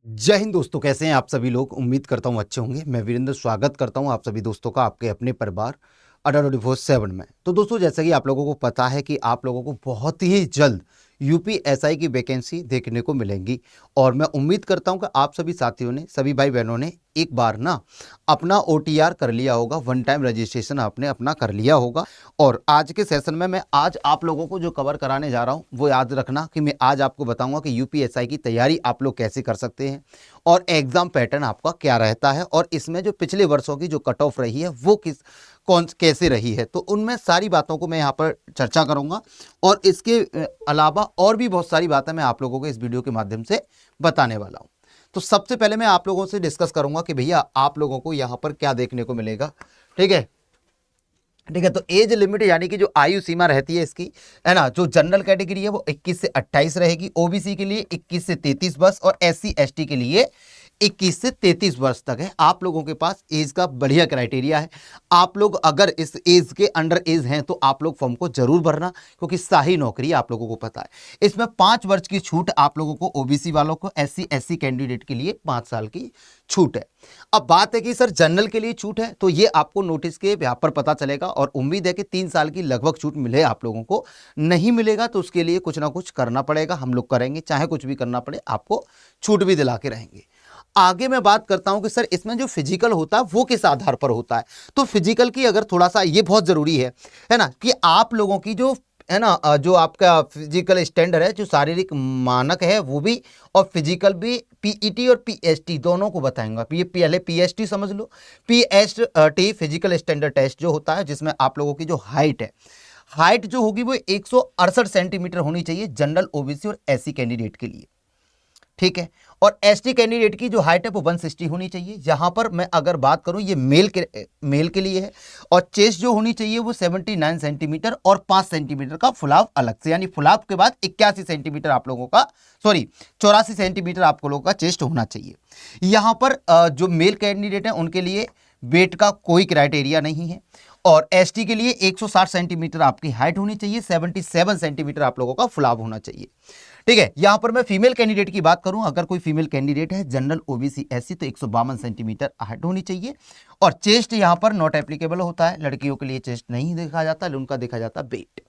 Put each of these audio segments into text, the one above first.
जय हिंद दोस्तों, कैसे हैं आप सभी लोग। उम्मीद करता हूं अच्छे होंगे। मैं वीरेंद्र स्वागत करता हूं आप सभी दोस्तों का आपके अपने परिवार अड्डा 24/7 में। तो दोस्तों, जैसा कि आप लोगों को पता है कि आप लोगों को बहुत ही जल्द यूपीएसआई की वैकेंसी देखने को मिलेंगी और मैं उम्मीद करता हूं कि आप सभी साथियों ने, सभी भाई बहनों ने एक बार ना अपना ओटीआर कर लिया होगा, वन टाइम रजिस्ट्रेशन आपने अपना कर लिया होगा। और आज के सेशन में मैं आज आप लोगों को जो कवर कराने जा रहा हूं वो याद रखना कि मैं आज आपको बताऊंगा कि यूपीएसआई की तैयारी आप लोग कैसे कर सकते हैं और एग्जाम पैटर्न आपका क्या रहता है और इसमें जो पिछले वर्षों की जो कट ऑफ रही है वो कौन कैसे रही है, तो उनमें सारी बातों को मैं यहाँ पर चर्चा करूंगा। और इसके अलावा और भी बहुत सारी बातें मैं आप लोगों को इस वीडियो के माध्यम से बताने वाला हूँ। तो सबसे पहले मैं आप लोगों से डिस्कस करूंगा कि भैया आप लोगों को यहाँ पर क्या देखने को मिलेगा। ठीक है, ठीक है। तो एज लिमिट यानी कि जो आयु सीमा रहती है इसकी, है ना, जो जनरल कैटेगरी है वो 21 से 28 रहेगी, ओबीसी के लिए 21 से 33 वर्ष और एससी एसटी के लिए 21 से 33 वर्ष तक है। आप लोगों के पास एज का बढ़िया क्राइटेरिया है। आप लोग अगर इस एज के अंडर एज हैं तो आप लोग फॉर्म को जरूर भरना, क्योंकि शाही नौकरी आप लोगों को पता है। इसमें 5 वर्ष की छूट आप लोगों को ओबीसी वालों को, एससी एससी कैंडिडेट के लिए 5 साल की छूट है। अब बात है कि सर जनरल के लिए छूट है, तो ये आपको नोटिस के यहाँ पर पता चलेगा और उम्मीद है कि 3 साल की लगभग छूट मिले आप लोगों को। नहीं मिलेगा तो उसके लिए कुछ ना कुछ करना पड़ेगा, हम लोग करेंगे, चाहे कुछ भी करना पड़े आपको छूट भी दिला के रहेंगे। आगे मैं बात करता हूं कि सर इसमें जो फिजिकल होता है वो किस आधार पर होता है। तो फिजिकल की अगर थोड़ा सा ये बहुत जरूरी है ना, कि आप लोगों की जो है ना, जो आपका फिजिकल स्टैंडर्ड है, जो शारीरिक मानक है वो भी, और फिजिकल भी, पीईटी और पीएसटी दोनों को बताएंगा। ये पहले पीएसटी समझ लो। पीएसटी फिजिकल स्टैंडर्ड टेस्ट जो होता है, जिसमें आप लोगों की जो हाइट है, हाइट जो होगी वो 168 सेंटीमीटर होनी चाहिए जनरल, ओबीसी और एससी कैंडिडेट के लिए। ठीक है, और एसटी कैंडिडेट की जो हाइट है वो 160 होनी चाहिए। यहां पर मैं अगर बात करूं ये मेल के लिए है। और चेस्ट जो होनी चाहिए वो 79 सेंटीमीटर और 5 सेंटीमीटर का फुलाव अलग से, यानी फुलाव के बाद 81 सेंटीमीटर आप लोगों का, सॉरी 84 सेंटीमीटर आप लोगों का चेस्ट होना चाहिए। यहां पर जो मेल कैंडिडेट है उनके लिए वेट का कोई क्राइटेरिया नहीं है। और एसटी के लिए 160 सेंटीमीटर आपकी हाइट होनी चाहिए, 77 सेंटीमीटर आप लोगों का फुलाव होना चाहिए। ठीक है, यहां पर मैं फीमेल कैंडिडेट की बात करूं, अगर कोई फीमेल कैंडिडेट है जनरल, ओबीसी, एससी, तो 152 सेंटीमीटर हाइट होनी चाहिए। और चेस्ट यहां पर नॉट एप्लीकेबल होता है, लड़कियों के लिए चेस्ट नहीं देखा जाता, उनका देखा जाता वेट।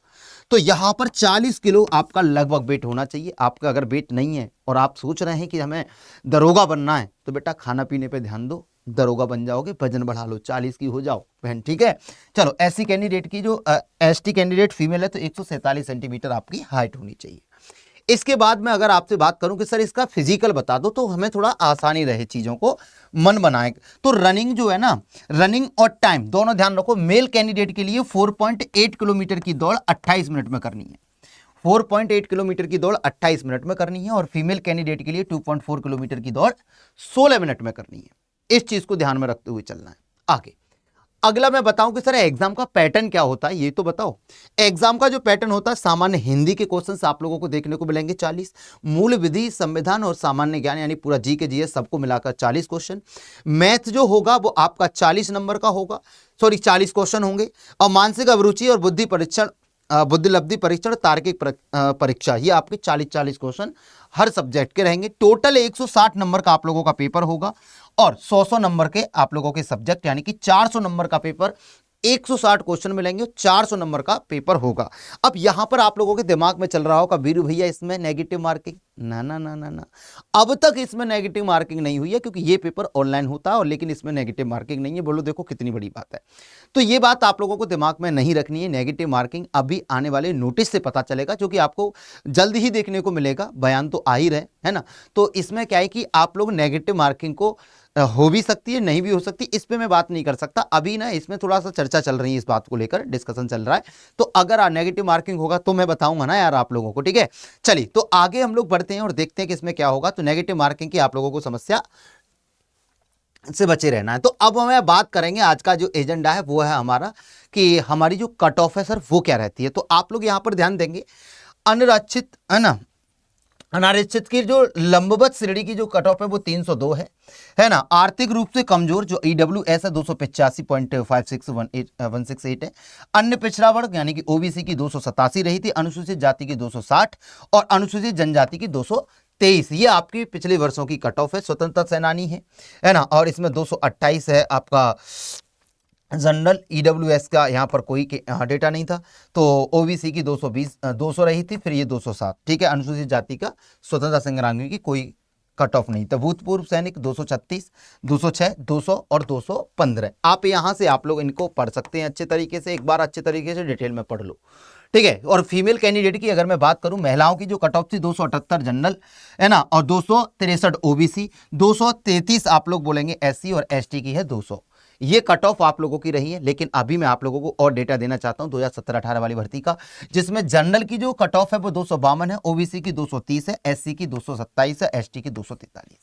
तो यहां पर 40 किलो आपका लगभग वेट होना चाहिए। आपका अगर वेट नहीं है और आप सोच रहे हैं कि हमें दरोगा बनना है, तो बेटा खाना पीने पे ध्यान दो, दरोगा बन जाओगे, वजन बढ़ा लो, 40 की हो जाओ बहन। ठीक है, चलो एससी कैंडिडेट की जो एसटी कैंडिडेट फीमेल है तो 147 सेंटीमीटर आपकी हाइट होनी चाहिए। इसके बाद में अगर आपसे बात करूं कि सर इसका फिजिकल बता दो, तो हमें थोड़ा आसानी रहे चीजों को मन बनाए, तो रनिंग जो है ना, रनिंग और टाइम दोनों ध्यान रखो। मेल कैंडिडेट के लिए 4.8 किलोमीटर की दौड़ 28 मिनट में करनी है। 4.8 किलोमीटर की दौड़ 28 मिनट में करनी है। और फीमेल कैंडिडेट के लिए 2.4 किलोमीटर की दौड़ 16 मिनट में करनी है। इस चीज को ध्यान में रखते हुए चलना है आगे। अगला मैं बताऊं कि सर एग्जाम का पैटर्न क्या होता है, ये तो बताओ। एग्जाम का जो पैटर्न होता है, सामान्य हिंदी के क्वेश्चंस आप लोगों को देखने को मिलेंगे 40, मूल विधि, संविधान और सामान्य ज्ञान यानी पूरा जी के जीएस सबको मिलाकर 40 क्वेश्चन। मैथ जो होगा वो आपका 40 नंबर का होगा, सॉरी 40 क्वेश्चन होंगे। और मानसिक अभिरुचि और बुद्धि परीक्षण, बुद्धिलब्धि परीक्षण, तार्किक परीक्षा, ये आपके 40-40 क्वेश्चन हर सब्जेक्ट के रहेंगे। टोटल 160 नंबर का आप लोगों का पेपर होगा और 100 नंबर के आप लोगों के सब्जेक्ट, यानी कि 400 नंबर का पेपर, 160 क्वेश्चन मिलेंगे, 400 नंबर का पेपर होगा। अब यहां पर आप लोगों के दिमाग में चल रहा होगा, वीरू भैया इसमें नेगेटिव मार्किंग, ना ना ना ना ना, अब तक इसमें नेगेटिव मार्किंग नहीं हुई है, क्योंकि ये पेपर ऑनलाइन होता है और लेकिन इसमें नेगेटिव मार्किंग नहीं है। बोलो देखो कितनी बड़ी बात है। तो ये बात आप लोगों को दिमाग में नहीं रखनी है। नेगेटिव मार्किंग अभी आने वाले नोटिस से पता चलेगा, जो कि आपको जल्द ही देखने को मिलेगा। बयान तो आ ही रहे है ना। तो इसमें क्या है कि आप लोग नेगेटिव मार्किंग को हो भी सकती है, नहीं भी हो सकती, इस पे मैं बात नहीं कर सकता अभी ना। इसमें थोड़ा सा चर्चा चल रही है, इस बात को लेकर डिस्कशन चल रहा है। तो अगर नेगेटिव मार्किंग होगा तो मैं बताऊंगा ना यार आप लोगों को। ठीक है, चलिए तो आगे हम लोग बढ़ते हैं और देखते हैं कि इसमें क्या होगा। तो नेगेटिव मार्किंग की आप लोगों को समस्या से बचे रहना है। तो अब हमें बात करेंगे, आज का जो एजेंडा है वो है हमारा कि हमारी जो कट ऑफ है सर वो क्या रहती है। तो आप लोग यहां पर ध्यान देंगे, अनारक्षित है ना, अनारक्षित की जो लंबवत श्रेणी की जो कट ऑफ है वो 302 है ना। आर्थिक रूप से कमजोर जो ईडब्ल्यूएस है 285.56168 है। अन्य पिछड़ा वर्ग यानी कि ओबीसी की 287 रही थी, अनुसूचित जाति की 260 और अनुसूचित जनजाति की 23 ये आपकी पिछले वर्षों की कट ऑफ है, स्वतंत्रता सेनानी है ना। और इसमें 228 है आपका जनरल, ईडब्ल्यूएस का यहाँ पर कोई डेटा नहीं था। तो ओबीसी की 220 200 रही थी, फिर ये 207, ठीक है। अनुसूचित जाति का स्वतंत्रता संग्रामियों की कोई कट ऑफ नहीं था। भूतपूर्व सैनिक 236, 206, 200 और 215। आप यहाँ से आप लोग इनको पढ़ सकते हैं अच्छे तरीके से, एक बार अच्छे तरीके से डिटेल में पढ़ लो, ठीक है। और फीमेल कैंडिडेट की अगर मैं बात करूं, महिलाओं की जो कट ऑफ थी 278 जनरल, है ना, और 263 ओबीसी, 233 आप लोग बोलेंगे एससी, और एसटी की है 200। ये कट ऑफ आप लोगों की रही है। लेकिन अभी मैं आप लोगों को और डेटा देना चाहता हूं 2017-18 वाली भर्ती का, जिसमें जनरल की जो कट ऑफ है वो 252 है, ओबीसी की 230 है, एससी की 227 है, एसटी की 243।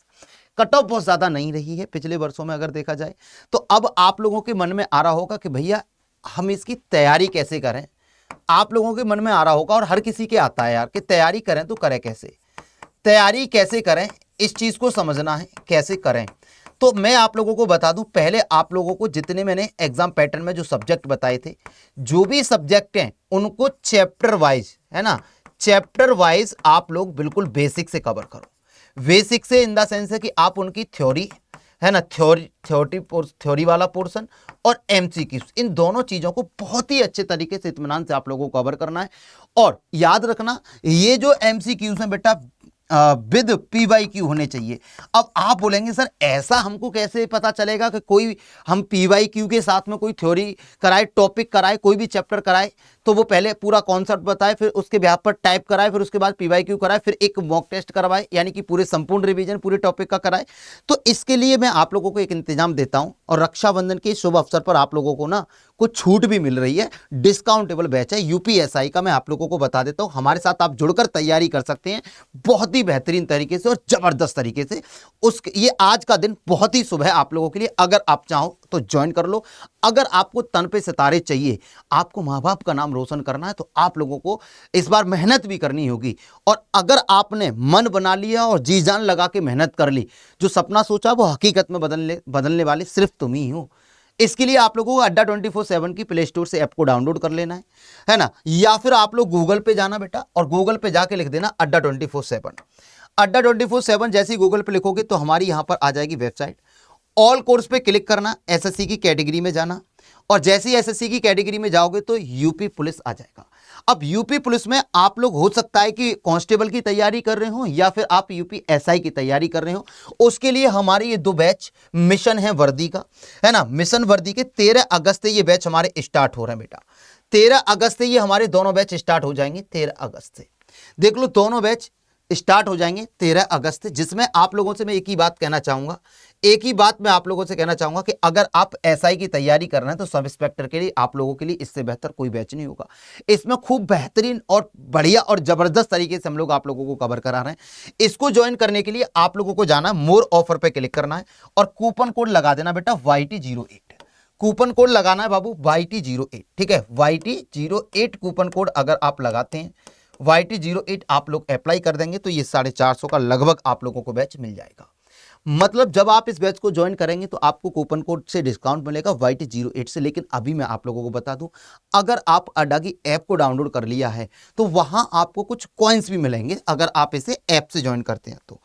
कट ऑफ बहुत ज्यादा नहीं रही है पिछले वर्षों में अगर देखा जाए तो। अब आप लोगों के मन में आ रहा होगा कि भैया हम इसकी तैयारी कैसे करें। आप लोगों के मन में आ रहा होगा, और हर किसी के आता है यार, कि तैयारी करें तो करें कैसे, तैयारी कैसे करें, इस चीज को समझना है कैसे करें। तो मैं आप लोगों को बता दूं, पहले आप लोगों को जितने मैंने एग्जाम पैटर्न में जो सब्जेक्ट बताए थे, जो भी सब्जेक्ट हैं उनको चैप्टर वाइज, है ना, चैप्टर वाइज आप लोग बिल्कुल बेसिक से कवर करो। बेसिक से इन द सेंस है कि आप उनकी थ्योरी, है ना, थ्योरी वाला पोर्शन और एमसीक्यूज, इन दोनों चीजों को बहुत ही अच्छे तरीके से इत्मीनान से आप लोगों को कवर करना है। और याद रखना, ये जो एमसीक्यूज हैं बेटा विद पीवाईक्यू होने चाहिए। अब आप बोलेंगे सर ऐसा हमको कैसे पता चलेगा कि कोई हम पीवाईक्यू के साथ में कोई थ्योरी कराए, टॉपिक कराए, कोई भी चैप्टर कराए, तो वो पहले पूरा कॉन्सेप्ट बताए, फिर उसके ब्याह पर टाइप कराए, फिर उसके बाद पीवाईक्यू कराए, फिर एक मॉक टेस्ट करवाए, यानी कि पूरे संपूर्ण रिवीजन पूरे टॉपिक का कराए। तो इसके लिए मैं आप लोगों को एक इंतजाम देता हूं, और रक्षाबंधन के शुभ अवसर पर आप लोगों को ना कुछ छूट भी मिल रही है। डिस्काउंटेबल बैच है यूपीएसआई का, मैं आप लोगों को बता देता हूं। हमारे साथ आप जुड़कर तैयारी कर सकते हैं बहुत ही बेहतरीन तरीके से और जबरदस्त तरीके से। ये आज का दिन बहुत ही शुभ है आप लोगों के लिए। अगर आप चाहो तो ज्वाइन कर लो। अगर आपको तन पे सितारे चाहिए, आपको माँ बाप का नाम रोशन करना है, तो आप लोगों को इस बार मेहनत भी करनी होगी। और अगर आपने मन बना लिया और जी जान लगा के मेहनत कर ली, जो सपना सोचा वो हकीकत में बदलने वाले सिर्फ तुम ही हो। इसके लिए आप लोगों को अड्डा 24/7 की प्ले स्टोर से ऐप को डाउनलोड कर लेना है ना, या फिर आप लोग गूगल पे जाना बेटा, और गूगल पे जाके लिख देना अड्डा 24/7। अड्डा 24/7 जैसे ही गूगल पे लिखोगे तो हमारी यहां पर आ जाएगी वेबसाइट। ऑल कोर्स पे क्लिक करना, एसएससी की कैटेगरी में जाना, और जैसे ही एसएससी की कैटेगरी में जाओगे तो यूपी पुलिस आ जाएगा। अब यूपी पुलिस में आप लोग हो सकता है कि कांस्टेबल की तैयारी कर रहे हो, या फिर आप यूपी एसआई की तैयारी कर रहे हो। उसके लिए हमारे ये 2 बैच मिशन है वर्दी का, है ना, मिशन वर्दी के 13 अगस्त से ये बैच हमारे स्टार्ट हो रहे हैं बेटा। 13 अगस्त से ये हमारे दोनों बैच स्टार्ट हो जाएंगे। 13 अगस्त से देख लो, दोनों बैच स्टार्ट हो जाएंगे 13 अगस्त से, जिसमें आप लोगों से मैं एक ही बात कहना चाहूंगा, एक ही बात मैं आप लोगों से कहना चाहूंगा कि अगर आप एसआई की तैयारी कर रहे हैं तो सब इंस्पेक्टर के लिए आप लोगों के लिए इससे बेहतर कोई बैच नहीं होगा। इसमें खूब बेहतरीन और बढ़िया और जबरदस्त तरीके से हम लोग आप लोगों को कवर करा रहे हैं। इसको ज्वाइन करने के लिए आप लोगों को जाना, मोर ऑफर पे क्लिक करना है, और कूपन कोड लगा देना बेटा YT08। कूपन कोड लगाना है बाबू YT08, ठीक है, YT08 कूपन कोड अगर आप लगाते हैं, YT08 आप लोग अप्लाई कर देंगे तो ये 450 का लगभग आप लोगों को बैच मिल जाएगा। मतलब जब आप इस बैच को ज्वाइन करेंगे तो आपको कूपन कोड से डिस्काउंट मिलेगा YT08 से। लेकिन अभी मैं आप लोगों को बता दूं, अगर आप अड्डा की ऐप को डाउनलोड कर लिया है तो वहां आपको कुछ कॉइन्स भी मिलेंगे अगर आप इसे ऐप से ज्वाइन करते हैं। तो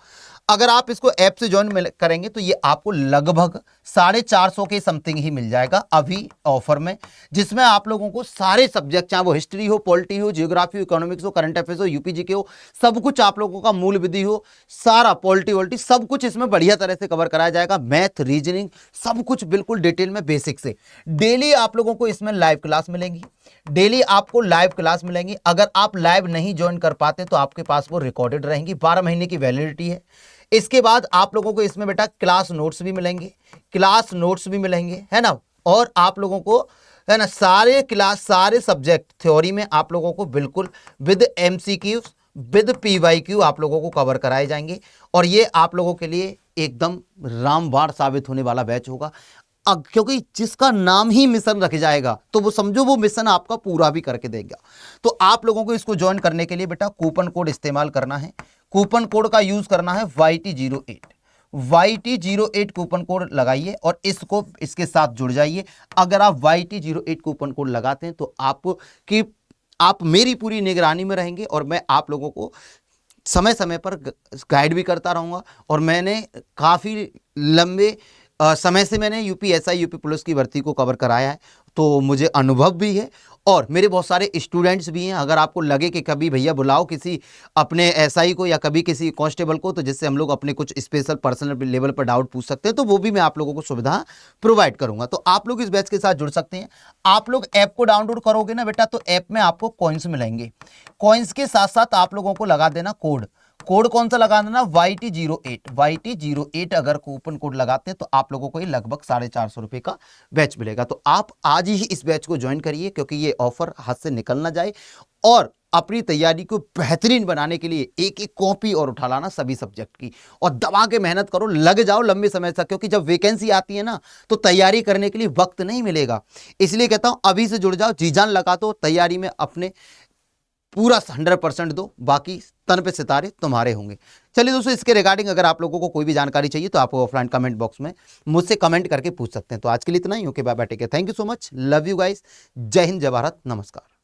अगर आप इसको ऐप से ज्वाइन करेंगे तो ये आपको लगभग 450 के समथिंग ही मिल जाएगा अभी ऑफर में, जिसमें आप लोगों को सारे सब्जेक्ट, चाहे वो हिस्ट्री हो, पॉलिटी हो, जियोग्राफी हो, इकोनॉमिक्स हो, करंट अफेयर्स हो, यूपीजी के हो, सब कुछ आप लोगों का, मूल विधि हो, सारा पॉलिटी वोल्टी सब कुछ इसमें बढ़िया तरह से कवर कराया जाएगा। मैथ, रीजनिंग, सब कुछ बिल्कुल डिटेल में बेसिक से। डेली आप लोगों को इसमें लाइव क्लास मिलेंगी, डेली आपको लाइव क्लास मिलेंगी। अगर आप लाइव नहीं ज्वाइन कर पाते तो आपके पास वो रिकॉर्डेड रहेंगी, 12 महीने की वैलिडिटी है। इसके बाद आप लोगों को इसमें बेटा क्लास नोट्स भी मिलेंगे, क्लास नोट्स भी मिलेंगे, है ना, और आप लोगों को, है ना, सारे क्लास, सारे सब्जेक्ट थ्योरी में आप लोगों को बिल्कुल विद एमसीक्यू, विद पीवाईक्यू आप लोगों को कवर कराए जाएंगे। और ये आप लोगों के लिए एकदम रामबाण साबित होने वाला बैच होगा। क्योंकि जिसका नाम ही मिशन रख जाएगा तो वो समझो वो मिशन आपका पूरा भी करके देगा। तो आप लोगों को इसको ज्वाइन करने के लिए बेटा कूपन कोड इस्तेमाल करना है। कूपन कोड का यूज करना है YT08। YT08 कूपन कोड लगाइए और इसको इसके साथ जुड़ जाइए। अगर आप YT08 कूपन कोड लगाते हैं तो आप मेरी पूरी निगरानी में रहेंगे और मैं आप लोगों को समय समय पर गाइड भी करता रहूँगा। और मैंने काफ़ी लंबे समय से मैंने यूपीएसआई, यूपी पुलिस की भर्ती को कवर कराया है, तो मुझे अनुभव भी है और मेरे बहुत सारे स्टूडेंट्स भी हैं। अगर आपको लगे कि कभी भैया बुलाओ किसी अपने एसआई को या कभी किसी कांस्टेबल को, तो जिससे हम लोग अपने कुछ स्पेशल पर्सनल लेवल पर डाउट पूछ सकते हैं, तो वो भी मैं आप लोगों को सुविधा प्रोवाइड करूंगा। तो आप लोग इस बैच के साथ जुड़ सकते हैं। आप लोग ऐप को डाउनलोड करोगे ना बेटा, तो ऐप में आपको कॉइन्स मिलेंगे। कॉइन्स के साथ साथ आप लोगों को लगा देना कोड। कोड कौन सा लगा देना? YT08। YT08 अगर कूपन कोड लगाते हैं तो आप लोगों को ये लगभग 450 रुपए का बैच मिलेगा। तो आप आज ही इस बैच को ज्वाइन करिए, क्योंकि ये ऑफर हाथ से निकल ना जाए। और अपनी तैयारी को बेहतरीन बनाने के लिए एक एक कॉपी और उठा लाना सभी सब्जेक्ट की, और दबा के मेहनत करो, लग जाओ लंबे समय तक, क्योंकि जब वैकेंसी आती है ना तो तैयारी करने के लिए वक्त नहीं मिलेगा। इसलिए कहता हूं अभी से जुड़ जाओ, जी जान लगा दो तैयारी में, अपने पूरा 100% दो, बाकी तन पे सितारे तुम्हारे होंगे। चलिए दोस्तों, इसके रिगार्डिंग अगर आप लोगों को कोई भी जानकारी चाहिए तो आप ऑफलाइन कमेंट बॉक्स में मुझसे कमेंट करके पूछ सकते हैं। तो आज के लिए इतना ही। Okay, bye bye, take care, thank you so much, love you guys, जय हिंद, जय भारत, नमस्कार।